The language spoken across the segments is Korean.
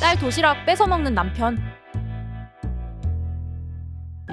딸 도시락 뺏어 먹는 남편.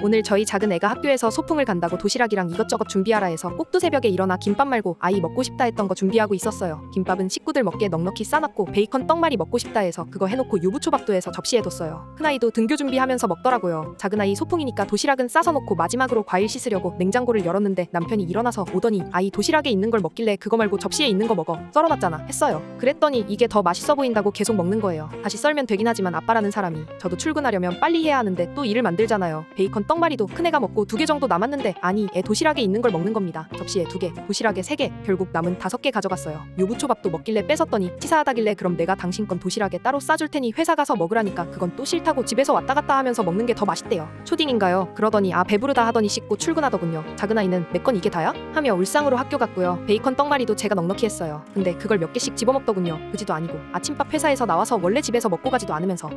오늘 저희 작은 애가 학교에서 소풍을 간다고 도시락이랑 이것저것 준비하라 해서 꼭두 새벽에 일어나 김밥 말고 아이 먹고 싶다 했던 거 준비하고 있었어요. 김밥은 식구들 먹게 넉넉히 싸놨고 베이컨 떡말이 먹고 싶다 해서 그거 해놓고 유부초밥도 해서 접시에 뒀어요. 큰아이도 등교 준비하면서 먹더라고요. 작은아이 소풍이니까 도시락은 싸서 놓고 마지막으로 과일 씻으려고 냉장고를 열었는데 남편이 일어나서 오더니 아이 도시락에 있는 걸 먹길래 그거 말고 접시에 있는 거 먹어. 썰어놨잖아 했어요. 그랬더니 이게 더 맛있어 보인다고 계속 먹는 거예요. 다시 썰면 되긴 하지만 아빠라는 사람이 저도 출근하려면 빨리 해야 하는데 또 일을 만들잖아요. 베이컨 떡말이도 큰애가 먹고 2개 정도 남았는데 아니 애 도시락에 있는 걸 먹는 겁니다. 접시에 2개, 도시락에 3개, 결국 남은 5개 가져갔어요. 유부초밥도 먹길래 뺏었더니 치사하다길래 그럼 내가 당신 건 도시락에 따로 싸줄 테니 회사 가서 먹으라니까 그건 또 싫다고 집에서 왔다 갔다 하면서 먹는 게 더 맛있대요. 초딩인가요? 그러더니 아 배부르다 하더니 씻고 출근하더군요. 작은아이는 내 건 이게 다야? 하며 울상으로 학교 갔고요. 베이컨 떡말이도 제가 넉넉히 했어요. 근데 그걸 몇 개씩 집어먹더군요. 그지도 아니고 아침밥 회사에서 나와서 원래 집에서 먹고 가지도 않으면서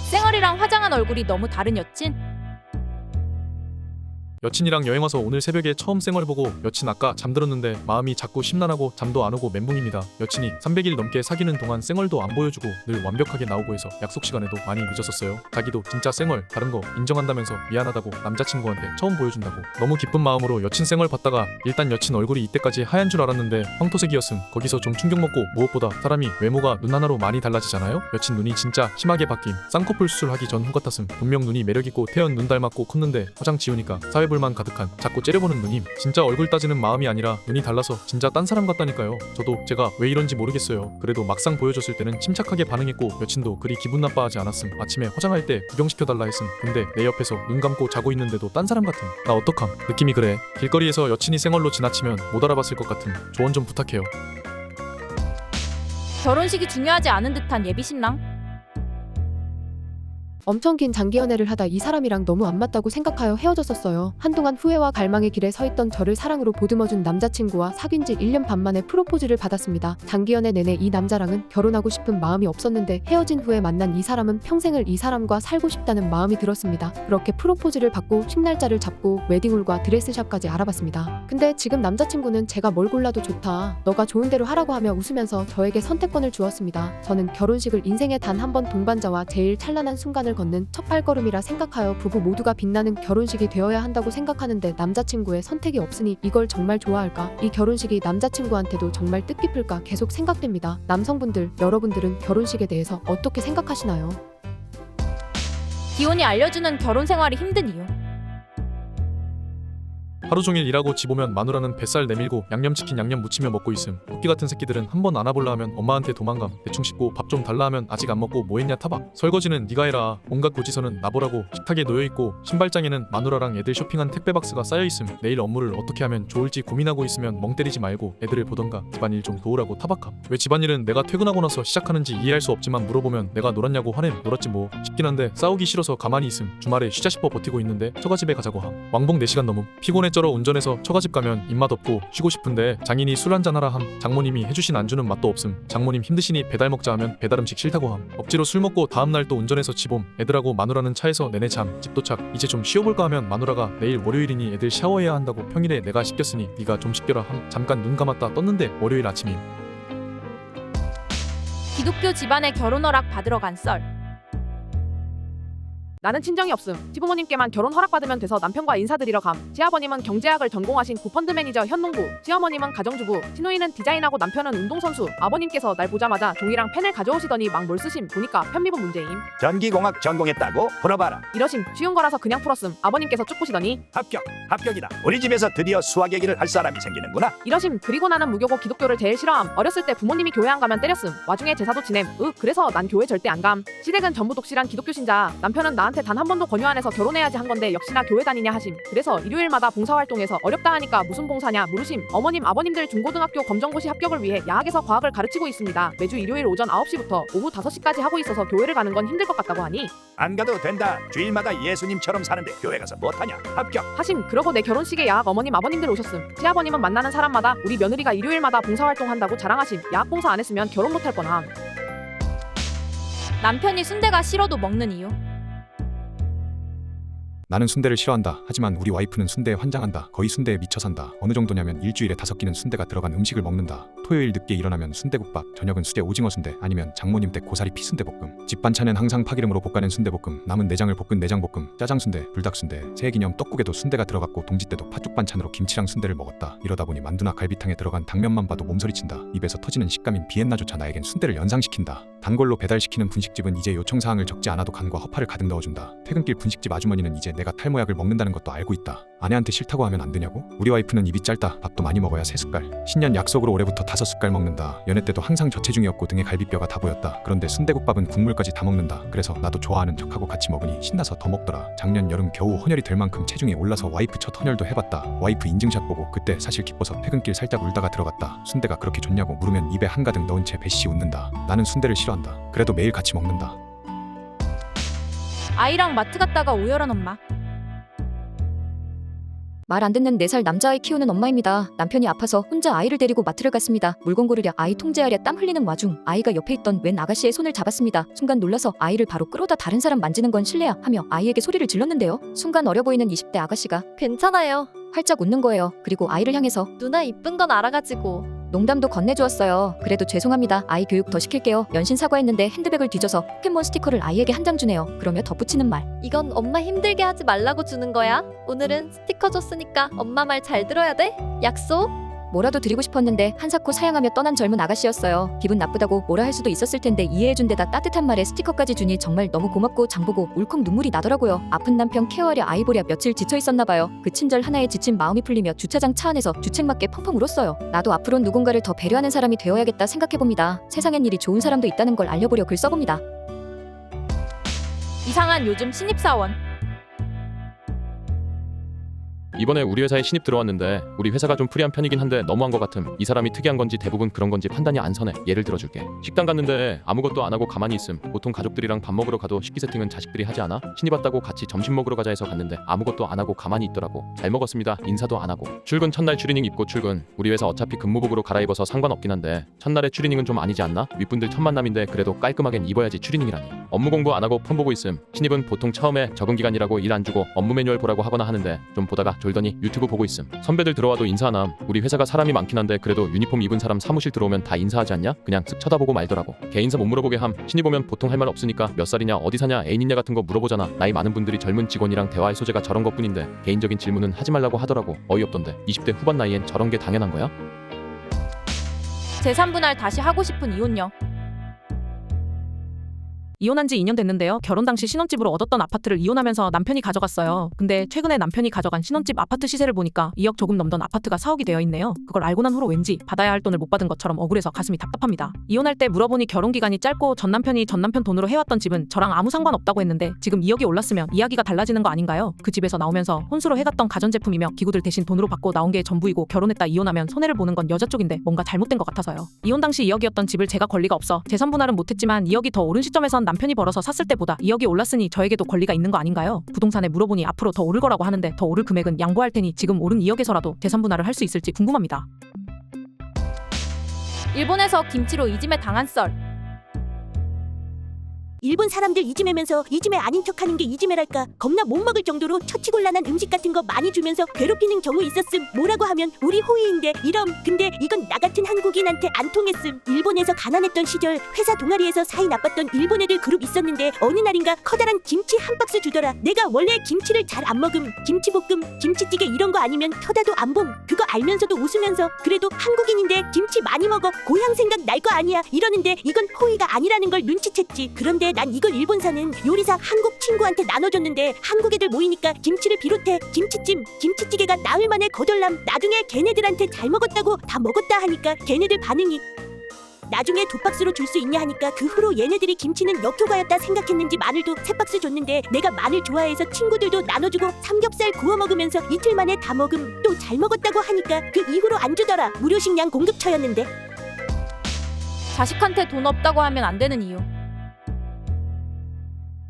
쌩얼이랑 화장한 얼굴이 너무 다른 여친. 여친이랑 여행 와서 오늘 새벽에 처음 쌩얼 보고 여친 아까 잠들었는데 마음이 자꾸 심란하고 잠도 안 오고 멘붕입니다. 여친이 300일 넘게 사귀는 동안 쌩얼도 안 보여주고 늘 완벽하게 나오고 해서 약속 시간에도 많이 늦었었어요. 자기도 진짜 쌩얼 다른 거 인정한다면서 미안하다고 남자친구한테 처음 보여준다고. 너무 기쁜 마음으로 여친 쌩얼 봤다가 일단 여친 얼굴이 이때까지 하얀 줄 알았는데 황토색이었음. 거기서 좀 충격 먹고 무엇보다 사람이 외모가 눈 하나로 많이 달라지잖아요. 여친 눈이 진짜 심하게 바뀜. 쌍꺼풀 수술하기 전 후 같았음. 분명 눈이 매력있고 태연 눈 닮았고 컸는데 화장 지우니까 사회불만 가득한 자꾸 째려보는 누님. 진짜 얼굴 따지는 마음이 아니라 눈이 달라서 진짜 딴 사람 같다니까요. 저도 제가 왜 이런지 모르겠어요. 그래도 막상 보여줬을 때는 침착하게 반응했고 여친도 그리 기분 나빠하지 않았음. 아침에 화장할 때 구경시켜달라 했음. 근데 내 옆에서 눈 감고 자고 있는데도 딴 사람 같음. 나 어떡함. 느낌이 그래. 길거리에서 여친이 쌩얼로 지나치면 못 알아봤을 것 같음. 조언 좀 부탁해요. 결혼식이 중요하지 않은 듯한 예비신랑. 엄청 긴 장기 연애를 하다 이 사람이랑 너무 안 맞다고 생각하여 헤어졌었어요. 한동안 후회와 갈망의 길에 서 있던 저를 사랑으로 보듬어준 남자친구와 사귄 지 1년 반 만에 프로포즈를 받았습니다. 장기 연애 내내 이 남자랑은 결혼하고 싶은 마음이 없었는데 헤어진 후에 만난 이 사람은 평생을 이 사람과 살고 싶다는 마음이 들었습니다. 그렇게 프로포즈를 받고 식날짜를 잡고 웨딩홀과 드레스샵까지 알아봤습니다. 근데 지금 남자친구는 제가 뭘 골라도 좋다, 너가 좋은 대로 하라고 하며 웃으면서 저에게 선택권을 주었습니다. 저는 결혼식을 인생에 단 한 번 동반자와 제일 찬란한 순간을 걷는 첫 발걸음이라 생각하여 부부 모두가 빛나는 결혼식이 되어야 한다고 생각하는데 남자친구의 선택이 없으니 이걸 정말 좋아할까? 이 결혼식이 남자친구한테도 정말 뜻깊을까 계속 생각됩니다. 남성분들, 여러분들은 결혼식에 대해서 어떻게 생각하시나요? 기혼이 알려주는 결혼 생활이 힘든 이유. 하루 종일 일하고 집 오면 마누라는 뱃살 내밀고 양념치킨 양념 무치며 먹고 있음. 토끼 같은 새끼들은 한번 안아볼라 하면 엄마한테 도망감. 대충 씻고 밥 좀 달라 하면 아직 안 먹고 뭐했냐 타박. 설거지는 네가 해라. 온갖 고지서는 나보라고. 식탁에 놓여있고 신발장에는 마누라랑 애들 쇼핑한 택배 박스가 쌓여있음. 내일 업무를 어떻게 하면 좋을지 고민하고 있으면 멍 때리지 말고 애들을 보던가 집안일 좀 도우라고 타박함. 왜 집안일은 내가 퇴근하고 나서 시작하는지 이해할 수 없지만 물어보면 내가 놀았냐고 화냄. 놀았지 뭐 싶긴 한데 싸우기 싫어서 가만히 있음. 주말에 쉬자 싶어 버티고 있는데 처가집에 가자고 함. 왕복 4시간 넘음. 피곤해 쩔어 운전해서 처가집 가면 입맛 없고 쉬고 싶은데 장인이 술 한잔 하라 함. 장모님이 해주신 안주는 맛도 없음. 장모님 힘드시니 배달 먹자 하면 배달 음식 싫다고 함. 억지로 술 먹고 다음날 또 운전해서 집 옴. 애들하고 마누라는 차에서 내내 잠. 집 도착. 이제 좀 쉬어볼까 하면 마누라가 내일 월요일이니 애들 샤워해야 한다고. 평일에 내가 씻겼으니 네가 좀 씻겨라 함. 잠깐 눈 감았다 떴는데 월요일 아침임. 기독교 집안의 결혼 허락 받으러 간 썰. 나는 친정이 없음. 시부모님께만 결혼 허락받으면 돼서 남편과 인사드리러 감. 시아버님은 경제학을 전공하신 고펀드 매니저 현농부, 시어머님은 가정주부, 시누이는 디자인하고 남편은 운동선수. 아버님께서 날 보자마자 종이랑 펜을 가져오시더니 막 뭘 쓰심. 보니까 편미분 문제임. 전기공학 전공했다고? 풀어봐라. 이러심. 쉬운 거라서 그냥 풀었음. 아버님께서 쭉 보시더니 합격이다. 우리 집에서 드디어 수학 얘기를 할 사람이 생기는구나. 이러심. 그리고 나는 무교고 기독교를 제일 싫어함. 어렸을 때 부모님이 교회 안 가면 때렸음. 와중에 제사도 지냄. 그래서 난 교회 절대 안 감. 시댁은 전부 독실한 기독교 신자. 남편은 나한테 단 한 번도 권유 안 해서 결혼해야지 한 건데 역시나 교회 다니냐 하심. 그래서 일요일마다 봉사활동에서 어렵다 하니까 무슨 봉사냐 물으심. 어머님 아버님들 중고등학교 검정고시 합격을 위해 야학에서 과학을 가르치고 있습니다. 매주 일요일 오전 9시부터 오후 5시까지 하고 있어서 교회를 가는 건 힘들 것 같다고 하니 안 가도 된다. 주일마다 예수님처럼 사는데 교회 가서 못하냐? 합격. 하심. 그러고 내 결혼식에 야학 어머님 아버님들 오셨음. 시아버님은 만나는 사람마다 우리 며느리가 일요일마다 봉사활동 한다고 자랑하심. 야학 봉사 안 했으면 결혼 못할 뻔함. 남편이 순대가 싫어도 먹는 이유. 나는 순대를 싫어한다. 하지만 우리 와이프는 순대에 환장한다. 거의 순대에 미쳐 산다. 어느 정도냐면 일주일에 5끼는 순대가 들어간 음식을 먹는다. 토요일 늦게 일어나면 순대국밥, 저녁은 수제 오징어 순대, 아니면 장모님 댁 고사리 피순대볶음. 집 반찬엔 항상 파기름으로 볶아낸 순대볶음, 남은 내장을 볶은 내장볶음, 짜장순대, 불닭순대, 새해기념 떡국에도 순대가 들어갔고 동지 때도 팥죽 반찬으로 김치랑 순대를 먹었다. 이러다 보니 만두나 갈비탕에 들어간 당면만 봐도 몸서리친다. 입에서 터지는 식감인 비엔나조차 나에겐 순대를 연상시킨다. 단골로 배달시키는 분식집은 이제 요청사항을 적지 않아도 간과 허파를 가득 넣어준다. 퇴근길 분식집 아주머니는 이제 내가 탈모약을 먹는다는 것도 알고 있다. 아내한테 싫다고 하면 안 되냐고? 우리 와이프는 입이 짧다. 밥도 많이 먹어야 3숟갈. 신년 약속으로 올해부터 5숟갈 먹는다. 연애 때도 항상 저체중이었고 등에 갈비뼈가 다 보였다. 그런데 순대국밥은 국물까지 다 먹는다. 그래서 나도 좋아하는 척하고 같이 먹으니 신나서 더 먹더라. 작년 여름 겨우 헌혈이 될 만큼 체중이 올라서 와이프 첫 헌혈도 해봤다. 와이프 인증샷 보고 그때 사실 기뻐서 퇴근길 살짝 울다가 들어갔다. 순대가 그렇게 좋냐고 물으면 입에 한가득 넣은 채 배씨 웃는다. 나는 순대를 싫어한다. 그래도 매일 같이 먹는다. 아이랑 마트 갔다가 오열한 엄마. 말 안 듣는 4살 남자아이 키우는 엄마입니다. 남편이 아파서 혼자 아이를 데리고 마트를 갔습니다. 물건 고르랴 아이 통제하랴 땀 흘리는 와중 아이가 옆에 있던 웬 아가씨의 손을 잡았습니다. 순간 놀라서 아이를 바로 끌어다 다른 사람 만지는 건 실례야 하며 아이에게 소리를 질렀는데요. 순간 어려 보이는 20대 아가씨가 괜찮아요. 활짝 웃는 거예요. 그리고 아이를 향해서 누나 이쁜 건 알아가지고. 농담도 건네주었어요. 그래도 죄송합니다. 아이 교육 더 시킬게요. 연신 사과했는데 핸드백을 뒤져서 포켓몬 스티커를 아이에게 한 장 주네요. 그러며 덧붙이는 말. 이건 엄마 힘들게 하지 말라고 주는 거야. 오늘은 스티커 줬으니까 엄마 말 잘 들어야 돼. 약속. 뭐라도 드리고 싶었는데 한사코 사양하며 떠난 젊은 아가씨였어요. 기분 나쁘다고 뭐라 할 수도 있었을 텐데 이해해준 데다 따뜻한 말에 스티커까지 주니 정말 너무 고맙고 장보고 울컥 눈물이 나더라고요. 아픈 남편 케어하랴 아이 보랴 며칠 지쳐 있었나봐요. 그 친절 하나에 지친 마음이 풀리며 주차장 차 안에서 주책맞게 펑펑 울었어요. 나도 앞으로 누군가를 더 배려하는 사람이 되어야겠다 생각해봅니다. 세상엔 일이 좋은 사람도 있다는 걸 알려보려 글 써봅니다. 이상한 요즘 신입사원. 이번에 우리 회사에 신입 들어왔는데 우리 회사가 좀 프리한 편이긴 한데 너무한 것 같음. 이 사람이 특이한 건지 대부분 그런 건지 판단이 안 서네. 예를 들어줄게. 식당 갔는데 아무것도 안 하고 가만히 있음. 보통 가족들이랑 밥 먹으러 가도 식기 세팅은 자식들이 하지 않아? 신입 왔다고 같이 점심 먹으러 가자 해서 갔는데 아무것도 안 하고 가만히 있더라고. 잘 먹었습니다. 인사도 안 하고. 출근 첫날 추리닝 입고 출근. 우리 회사 어차피 근무복으로 갈아입어서 상관없긴 한데 첫날에 추리닝은 좀 아니지 않나? 윗분들 첫 만남인데 그래도 깔끔하겐 입어야지 추리닝이라니. 업무 공부 안 하고 폰 보고 있음. 신입은 보통 처음에 적응 기간이라고 일 안 주고 업무 매뉴얼 보라고 하거나 하는데 좀 보다가 졸더니 유튜브 보고 있음. 선배들 들어와도 인사 안 함. 우리 회사가 사람이 많긴 한데 그래도 유니폼 입은 사람 사무실 들어오면 다 인사하지 않냐? 그냥 쓱 쳐다보고 말더라고. 개인사 못 물어보게 함. 신입 오면 보통 할 말 없으니까 몇 살이냐 어디 사냐 애인 있냐 같은 거 물어보잖아. 나이 많은 분들이 젊은 직원이랑 대화할 소재가 저런 것뿐인데 개인적인 질문은 하지 말라고 하더라고. 어이없던데 20대 후반 나이엔 저런 게 당연한 거야? 제3분할 다시 하고 싶은 이혼녀. 이혼한 지 2년 됐는데요. 결혼 당시 신혼집으로 얻었던 아파트를 이혼하면서 남편이 가져갔어요. 근데 최근에 남편이 가져간 신혼집 아파트 시세를 보니까 2억 조금 넘던 아파트가 4억이 되어 있네요. 그걸 알고 난 후로 왠지 받아야 할 돈을 못 받은 것처럼 억울해서 가슴이 답답합니다. 이혼할 때 물어보니 결혼 기간이 짧고 전 남편이 전 남편 돈으로 해왔던 집은 저랑 아무 상관없다고 했는데 지금 2억이 올랐으면 이야기가 달라지는 거 아닌가요? 그 집에서 나오면서 혼수로 해갔던 가전제품이며 기구들 대신 돈으로 받고 나온 게 전부이고 결혼했다 이혼하면 손해를 보는 건 여자 쪽인데 뭔가 잘못된 것 같아서요. 이혼 당시 2억이었던 집을 제가 권리가 없어 재산분할은 못했지만 2억이 더 오른 시점에선 남편이 벌어서 샀을 때보다 2억이 올랐으니 저에게도 권리가 있는 거 아닌가요? 부동산에 물어보니 앞으로 더 오를 거라고 하는데 더 오를 금액은 양보할 테니 지금 오른 2억에서라도 재산분할을 할 수 있을지 궁금합니다. 일본에서 김치로 이짐에 당한 썰. 일본 사람들 이지매면서 이지매 아닌 척하는 게 이지매랄까. 겁나 못 먹을 정도로 처치곤란한 음식 같은 거 많이 주면서 괴롭히는 경우 있었음. 뭐라고 하면 우리 호의인데 이럼. 근데 이건 나 같은 한국인한테 안 통했음. 일본에서 가난했던 시절 회사 동아리에서 사이 나빴던 일본 애들 그룹 있었는데 어느 날인가 커다란 김치 한 박스 주더라. 내가 원래 김치를 잘 안 먹음. 김치볶음, 김치찌개 이런 거 아니면 쳐다도 안 봄. 그거 알면서도 웃으면서 그래도 한국인인데 김치 많이 먹어. 고향 생각 날 거 아니야. 이러는데 이건 호의가 아니라는 걸 눈치챘지. 그런데 난 이걸 일본 사는 요리사 한국 친구한테 나눠줬는데 한국 애들 모이니까 김치를 비롯해 김치찜, 김치찌개가 나흘 만에 거덜남. 나중에 걔네들한테 잘 먹었다고 다 먹었다 하니까 걔네들 반응이 나중에 2박스로 줄 수 있냐 하니까 그 후로 얘네들이 김치는 역효과였다 생각했는지 마늘도 3박스 줬는데 내가 마늘 좋아해서 친구들도 나눠주고 삼겹살 구워 먹으면서 이틀 만에 다 먹음. 또 잘 먹었다고 하니까 그 이후로 안 주더라. 무료 식량 공급처였는데. 자식한테 돈 없다고 하면 안 되는 이유.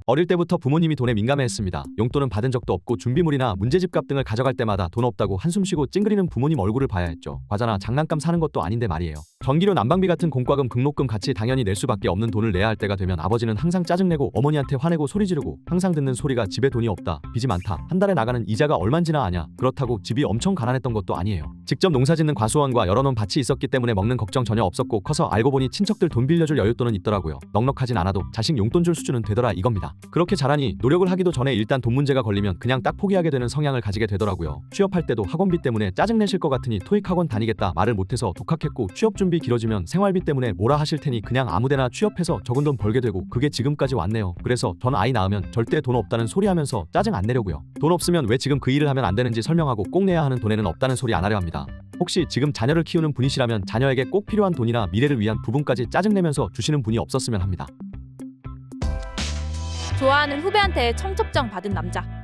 어릴 때부터 부모님이 돈에 민감해했습니다. 용돈은 받은 적도 없고 준비물이나 문제집값 등을 가져갈 때마다 돈 없다고 한숨 쉬고 찡그리는 부모님 얼굴을 봐야 했죠. 과자나 장난감 사는 것도 아닌데 말이에요. 전기료 난방비 같은 공과금 등록금 같이 당연히 낼 수밖에 없는 돈을 내야 할 때가 되면 아버지는 항상 짜증내고 어머니한테 화내고 소리 지르고 항상 듣는 소리가 집에 돈이 없다, 빚이 많다, 한 달에 나가는 이자가 얼만지나 아냐. 그렇다고 집이 엄청 가난했던 것도 아니에요. 직접 농사짓는 과수원과 여러 논 밭이 있었기 때문에 먹는 걱정 전혀 없었고 커서 알고 보니 친척들 돈 빌려줄 여윳돈은 있더라고요. 넉넉하진 않아도 자식 용돈 줄 수준은 되더라 이겁니다. 그렇게 자라니 노력을 하기도 전에 일단 돈 문제가 걸리면 그냥 딱 포기하게 되는 성향을 가지게 되더라고요. 취업할 때도 학원비 때문에 짜증내실 것 같으니 토익 학원 다니겠다 말을 못해서 독학했고 취업 준비 길어지면 생활비 때문에 뭐라 하실 테니 그냥 아무데나 취업해서 적은 돈 벌게 되고 그게 지금까지 왔네요. 그래서 전 아이 낳으면 절대 돈 없다는 소리 하면서 짜증 안 내려고요. 돈 없으면 왜 지금 그 일을 하면 안 되는지 설명하고 꼭 내야 하는 돈에는 없다는 소리 안 하려 합니다. 혹시 지금 자녀를 키우는 분이시라면 자녀에게 꼭 필요한 돈이나 미래를 위한 부분까지 짜증내면서 주시는 분이 없었으면 합니다. 좋아하는 후배한테 청첩장 받은 남자.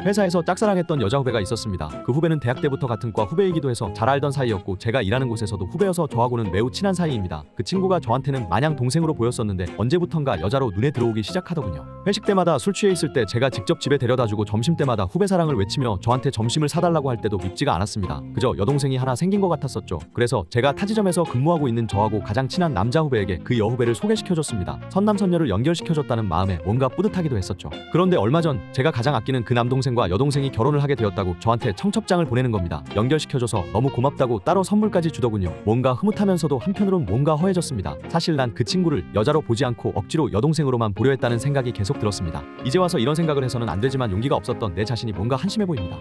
회사에서 짝사랑했던 여자 후배가 있었습니다. 그 후배는 대학 때부터 같은 과 후배이기도 해서 잘 알던 사이였고 제가 일하는 곳에서도 후배여서 저하고는 매우 친한 사이입니다. 그 친구가 저한테는 마냥 동생으로 보였었는데 언제부턴가 여자로 눈에 들어오기 시작하더군요. 회식 때마다 술 취해 있을 때 제가 직접 집에 데려다주고 점심 때마다 후배 사랑을 외치며 저한테 점심을 사달라고 할 때도 밉지가 않았습니다. 그저 여동생이 하나 생긴 것 같았었죠. 그래서 제가 타지점에서 근무하고 있는 저하고 가장 친한 남자 후배에게 그 여후배를 소개시켜줬습니다. 선남선녀를 연결시켜줬다는 마음에 뭔가 뿌듯하기도 했었죠. 그런데 얼마 전 제가 가장 아끼는 그 남동생과 여동생이 결혼을 하게 되었다고 저한테 청첩장을 보내는 겁니다. 연결시켜줘서 너무 고맙다고 따로 선물까지 주더군요. 뭔가 흐뭇하면서도 한편으론 뭔가 허해졌습니다. 사실 난 그 친구를 여자로 보지 않고 억지로 여동생으로만 보려 했다는 생각이 계속 들었습니다. 이제 와서 이런 생각을 해서는 안 되지만 용기가 없었던 내 자신이 뭔가 한심해 보입니다.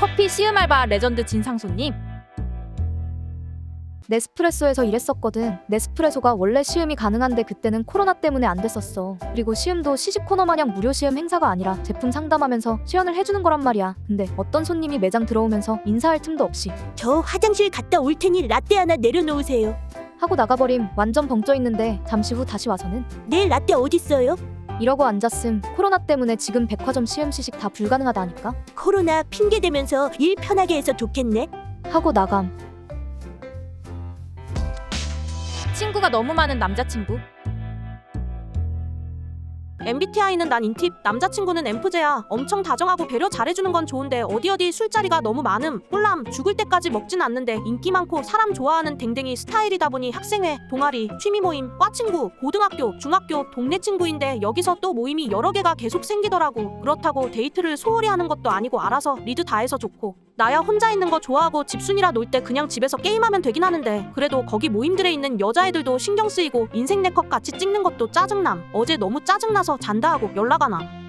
커피 시음 알바 레전드 진상손님. 네스프레소에서 일했었거든. 네스프레소가 원래 시음이 가능한데 그때는 코로나 때문에 안 됐었어. 그리고 시음도 시식 코너 마냥 무료 시음 행사가 아니라 제품 상담하면서 시연을 해주는 거란 말이야. 근데 어떤 손님이 매장 들어오면서 인사할 틈도 없이 저 화장실 갔다 올 테니 라떼 하나 내려놓으세요. 하고 나가버림. 완전 벙쪄 있는데 잠시 후 다시 와서는 내 라떼 어딨어요? 이러고 앉았음. 코로나 때문에 지금 백화점 시음 시식 다 불가능하다니까. 코로나 핑계 대면서 일 편하게 해서 좋겠네. 하고 나감. 친구가 너무 많은 남자친구. MBTI는 난 인팁, 남자친구는 엠프제야. 엄청 다정하고 배려 잘해주는 건 좋은데 어디 술자리가 너무 많음. 홀람, 죽을 때까지 먹진 않는데 인기 많고 사람 좋아하는 댕댕이 스타일이다 보니 학생회, 동아리, 취미 모임, 과친구, 고등학교, 중학교, 동네 친구인데 여기서 또 모임이 여러 개가 계속 생기더라고. 그렇다고 데이트를 소홀히 하는 것도 아니고 알아서 리드 다 해서 좋고. 나야 혼자 있는 거 좋아하고 집순이라 놀 때 그냥 집에서 게임하면 되긴 하는데 그래도 거기 모임들에 있는 여자애들도 신경 쓰이고 인생 네컷 같이 찍는 것도 짜증남. 어제 너무 짜증나서 잔다 하고 연락 안 함.